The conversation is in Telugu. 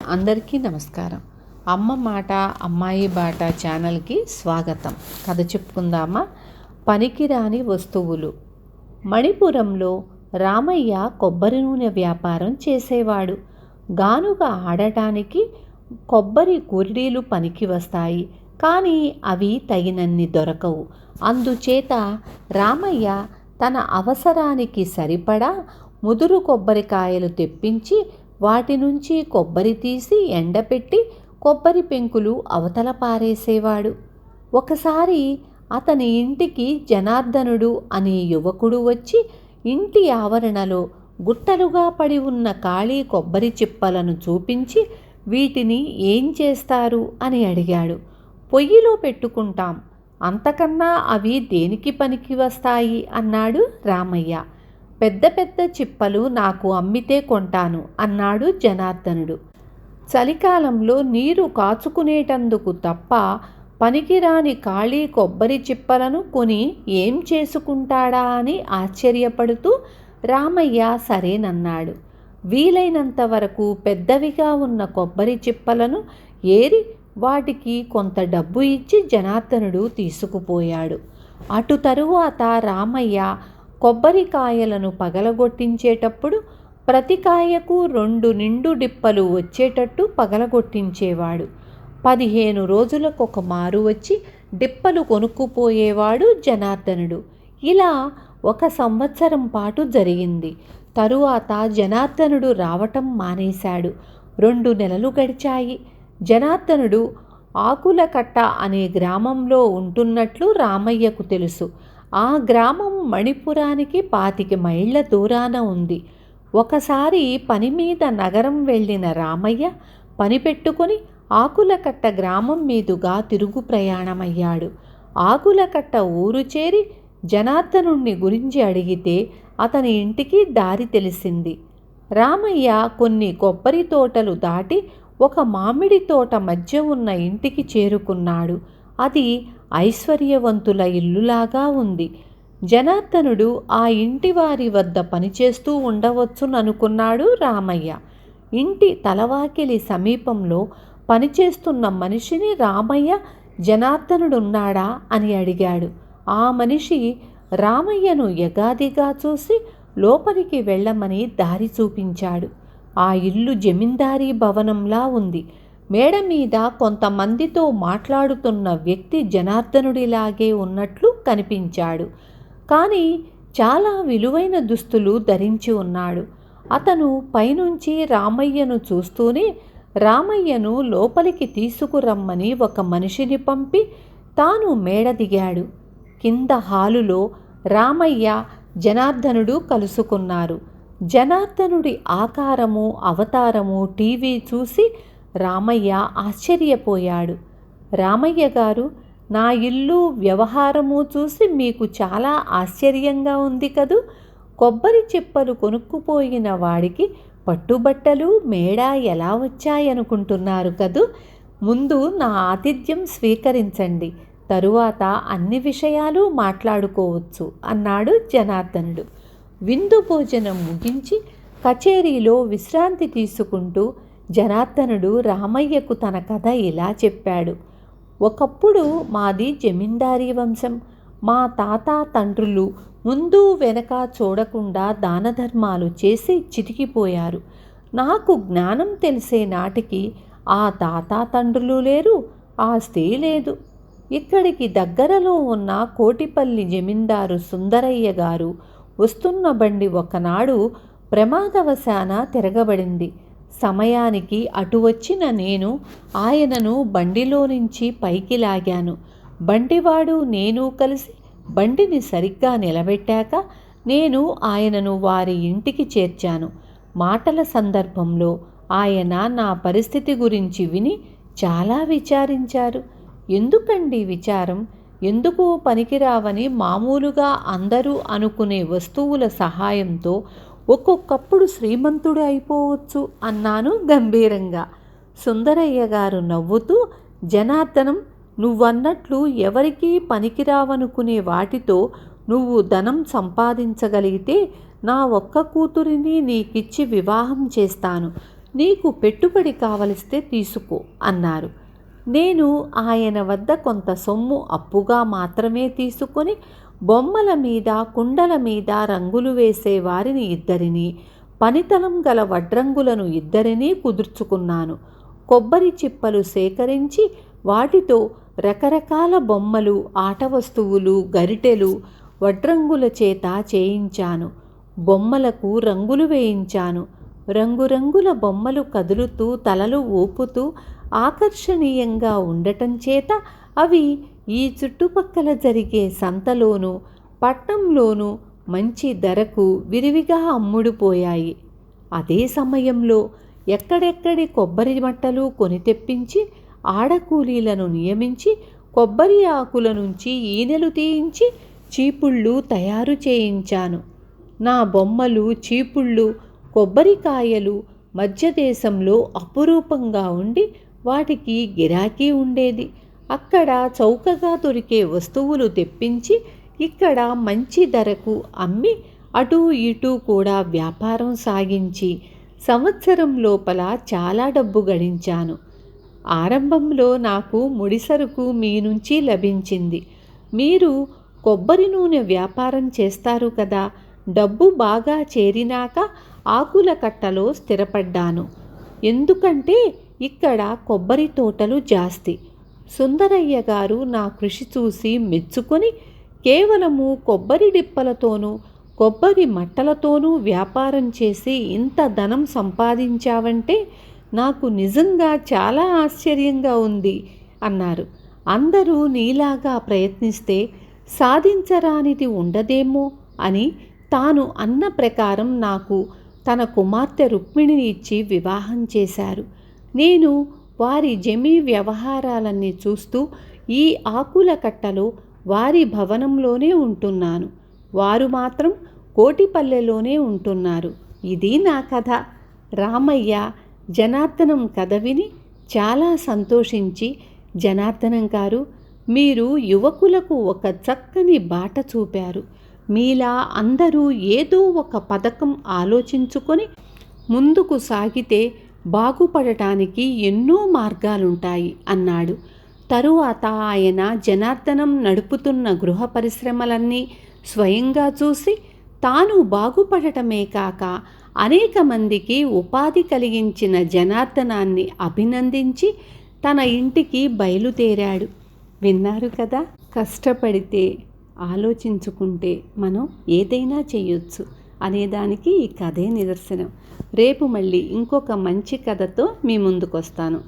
అందరికీ నమస్కారం. అమ్మ మాట అమ్మాయి బాట ఛానల్కి స్వాగతం. కథ చెప్పుకుందామా? పనికిరాని వస్తువులు. మణిపురంలో రామయ్య కొబ్బరి నూనె వ్యాపారం చేసేవాడు. గానుగ ఆడటానికి కొబ్బరి కుర్డీలు పనికి వస్తాయి, కానీ అవి తగినన్ని దొరకవు. అందుచేత రామయ్య తన అవసరానికి సరిపడా ముదురు కొబ్బరికాయలు తెప్పించి వాటి నుంచి కొబ్బరి తీసి ఎండపెట్టి కొబ్బరి పెంకులు అవతల పారేసేవాడు. ఒకసారి అతని ఇంటికి జనార్దనుడు అనే యువకుడు వచ్చి ఇంటి ఆవరణలో గుట్టలుగా పడి ఉన్న ఖాళీ కొబ్బరి చిప్పలను చూపించి వీటిని ఏం చేస్తారు అని అడిగాడు. పొయ్యిలో పెట్టుకుంటాం, అంతకన్నా అవి దేనికి పనికి వస్తాయి అన్నాడు రామయ్య. పెద్ద పెద్ద చిప్పలు నాకు అమ్మితే కొంటాను అన్నాడు జనార్దనుడు. చలికాలంలో నీరు కాచుకునేటందుకు తప్ప పనికిరాని ఖాళీ కొబ్బరి చిప్పలను కొని ఏం చేసుకుంటాడా అని ఆశ్చర్యపడుతూ రామయ్య సరేనన్నాడు. వీలైనంత వరకు పెద్దవిగా ఉన్న కొబ్బరి చిప్పలను ఏరి వాటికి కొంత డబ్బు ఇచ్చి జనార్దనుడు తీసుకుపోయాడు. అటు తరువాత రామయ్య కొబ్బరికాయలను పగలగొట్టించేటప్పుడు ప్రతి కాయకు 2 నిండు డిప్పలు వచ్చేటట్టు పగలగొట్టించేవాడు. 15 రోజులకొక మారు వచ్చి డిప్పలు కొనుక్కుపోయేవాడు జనార్దనుడు. ఇలా 1 సంవత్సరం పాటు జరిగింది. తరువాత జనార్దనుడు రావటం మానేశాడు. 2 నెలలు గడిచాయి. జనార్దనుడు ఆకులకట్ట అనే గ్రామంలో ఉంటున్నట్లు రామయ్యకు తెలుసు. ఆ గ్రామం మణిపురానికి 25 మైళ్ళ దూరాన ఉంది. ఒకసారి పని మీద నగరం వెళ్ళిన రామయ్య పని పెట్టుకొని ఆకులకట్ట గ్రామం మీదుగా తిరుగు ప్రయాణమయ్యాడు. ఆకులకట్ట ఊరు చేరి జనార్దనుణ్ణి గురించి అడిగితే అతని ఇంటికి దారి తెలిసింది. రామయ్య కొన్ని కొబ్బరి తోటలు దాటి ఒక మామిడి తోట మధ్య ఉన్న ఇంటికి చేరుకున్నాడు. అది ఐశ్వర్యవంతుల ఇల్లులాగా ఉంది. జనార్దనుడు ఆ ఇంటి వారి వద్ద పనిచేస్తూ ఉండవచ్చుననుకున్నాడు రామయ్య. ఇంటి తలవాకిలి సమీపంలో పనిచేస్తున్న మనిషిని రామయ్య జనార్దనుడున్నాడా అని అడిగాడు. ఆ మనిషి రామయ్యను యగాదిగా చూసి లోపలికి వెళ్ళమని దారి చూపించాడు. ఆ ఇల్లు జమీందారీ భవనంలా ఉంది. మేడ మీద కొంతమందితో మాట్లాడుతున్న వ్యక్తి జనార్దనుడిలాగే ఉన్నట్లు కనిపించాడు, కానీ చాలా విలువైన దుస్తులు ధరించి ఉన్నాడు. అతను పైనుంచి రామయ్యను చూస్తూనే రామయ్యను లోపలికి తీసుకురమ్మని ఒక మనిషిని పంపి తాను మేడ దిగాడు. కింద హాలులో రామయ్య జనార్దనుడు కలుసుకున్నారు. జనార్దనుడి ఆకారము అవతారము టీవీ చూసి రామయ్య ఆశ్చర్యపోయాడు. రామయ్య గారు, నా ఇల్లు వ్యవహారము చూసి మీకు చాలా ఆశ్చర్యంగా ఉంది కదూ. కొబ్బరి చిప్పలు కొనుక్కుపోయిన వాడికి పట్టుబట్టలు మేడ ఎలా వచ్చాయనుకుంటున్నారు కదూ. ముందు నా ఆతిథ్యం స్వీకరించండి, తరువాత అన్ని విషయాలు మాట్లాడుకోవచ్చు అన్నాడు జనార్దనుడు. విందు భోజనం ముగించి కచేరీలో విశ్రాంతి తీసుకుంటూ జనార్దనుడు రామయ్యకు తన కథ ఇలా చెప్పాడు. ఒకప్పుడు మాది జమీందారీ వంశం. మా తాత తండ్రులు ముందు వెనక చూడకుండా దానధర్మాలు చేసి చితికిపోయారు. నాకు జ్ఞానం తెలిసే నాటికి ఆ తాత తండ్రులు లేరు, ఆస్తి లేదు. ఇక్కడికి దగ్గరలో ఉన్న కోటిపల్లి జమీందారు సుందరయ్య గారు వస్తున్న బండి ఒకనాడు ప్రమాదవశాన తిరగబడింది. సమయానికి అటు వచ్చిన నేను ఆయనను బండిలో నుంచి పైకి లాగాను. బండివాడు నేను కలిసి బండిని సరిగ్గా నిలబెట్టాక నేను ఆయనను వారి ఇంటికి చేర్చాను. మాటల సందర్భంలో ఆయన నా పరిస్థితి గురించి విని చాలా విచారించారు. ఎందుకండి విచారం? ఎందుకు పనికిరావని మామూలుగా అందరూ అనుకునే వస్తువుల సహాయంతో ఒక్కొక్కప్పుడు శ్రీమంతుడు అయిపోవచ్చు అన్నాను గంభీరంగా. సుందరయ్య గారు నవ్వుతూ, జనార్దనం, నువ్వన్నట్లు ఎవరికీ పనికిరావనుకునే వాటితో నువ్వు ధనం సంపాదించగలిగితే నా ఒక్క కూతురిని నీకిచ్చి వివాహం చేస్తాను. నీకు పెట్టుబడి కావలిస్తే తీసుకో అన్నారు. నేను ఆయన వద్ద కొంత సొమ్ము అప్పుగా మాత్రమే తీసుకొని బొమ్మల మీద, కుండల మీద రంగులు వేసే వారిని ఇద్దరిని, పనితనం గల వడ్రంగులను ఇద్దరినీ కుదుర్చుకున్నాను. కొబ్బరి చిప్పలు సేకరించి వాటితో రకరకాల బొమ్మలు, ఆట వస్తువులు, గరిటెలు వడ్రంగుల చేత చేయించాను. బొమ్మలకు రంగులు వేయించాను. రంగురంగుల బొమ్మలు కదులుతూ, తలలు ఊపుతూ ఆకర్షణీయంగా ఉండటం చేత అవి ఈ చుట్టుపక్కల జరిగే సంతలోనూ, పట్నంలోనూ మంచి ధరకు విరివిగా అమ్ముడుపోయాయి. అదే సమయంలో ఎక్కడెక్కడి కొబ్బరి మట్టలు కొని తెప్పించి, ఆడకూలీలను నియమించి, కొబ్బరి ఆకుల నుంచి ఈనెలు తీయించి చీపుళ్ళు తయారు చేయించాను. నా బొమ్మలు, చీపుళ్ళు, కొబ్బరికాయలు మధ్యదేశంలో అపురూపంగా ఉండి వాటికి గిరాకీ ఉండేది. అక్కడ చౌకగా దొరికే వస్తువులు తెప్పించి ఇక్కడ మంచి ధరకు అమ్మి అటూ ఇటూ కూడా వ్యాపారం సాగించి సంవత్సరం లోపల చాలా డబ్బు గడించాను. ఆరంభంలో నాకు ముడిసరుకు మీ నుంచి లభించింది. మీరు కొబ్బరి నూనె వ్యాపారం చేస్తారు కదా. డబ్బు బాగా చేరినాక ఆకుల కట్టలో స్థిరపడ్డాను. ఎందుకంటే ఇక్కడ కొబ్బరి తోటలు జాస్తి. సుందరయ్య గారు నా కృషి చూసి మెచ్చుకొని కేవలము కొబ్బరి డిప్పలతోనూ, కొబ్బరి మట్టలతోనూ వ్యాపారం చేసి ఇంత ధనం సంపాదించావంటే నాకు నిజంగా చాలా ఆశ్చర్యంగా ఉంది అన్నారు. అందరూ నీలాగా ప్రయత్నిస్తే సాధించరానిది ఉండదేమో అని తాను అన్న ప్రకారం నాకు తన కుమార్తె రుక్మిణిని ఇచ్చి వివాహం చేశారు. నేను వారి జమీ వ్యవహారాలన్నీ చూస్తూ ఈ ఆకుల కట్టలో వారి భవనంలోనే ఉంటున్నాను. వారు మాత్రం కోటిపల్లెలోనే ఉంటున్నారు. ఇది నా కథ. రామయ్య జనార్దనం కథ విని చాలా సంతోషించి, జనార్దనం గారు, మీరు యువకులకు ఒక చక్కని బాట చూపారు. మీలా అందరూ ఏదో ఒక పథకం ఆలోచించుకొని ముందుకు సాగితే బాగుపడటానికి ఎన్నో మార్గాలుంటాయి అన్నాడు. తరువాత ఆయన జనార్దనం నడుపుతున్న గృహ పరిశ్రమలన్నీ స్వయంగా చూసి తాను బాగుపడటమే కాక అనేక మందికి ఉపాధి కలిగించిన జనార్దనాన్ని అభినందించి తన ఇంటికి బయలుదేరాడు. విన్నారు కదా. కష్టపడితే, ఆలోచించుకుంటే మనం ఏదైనా చేయొచ్చు అనేదానికి ఈ కథే నిదర్శనం. రేపు మళ్ళీ ఇంకొక మంచి కథతో మీ ముందుకు వస్తాను.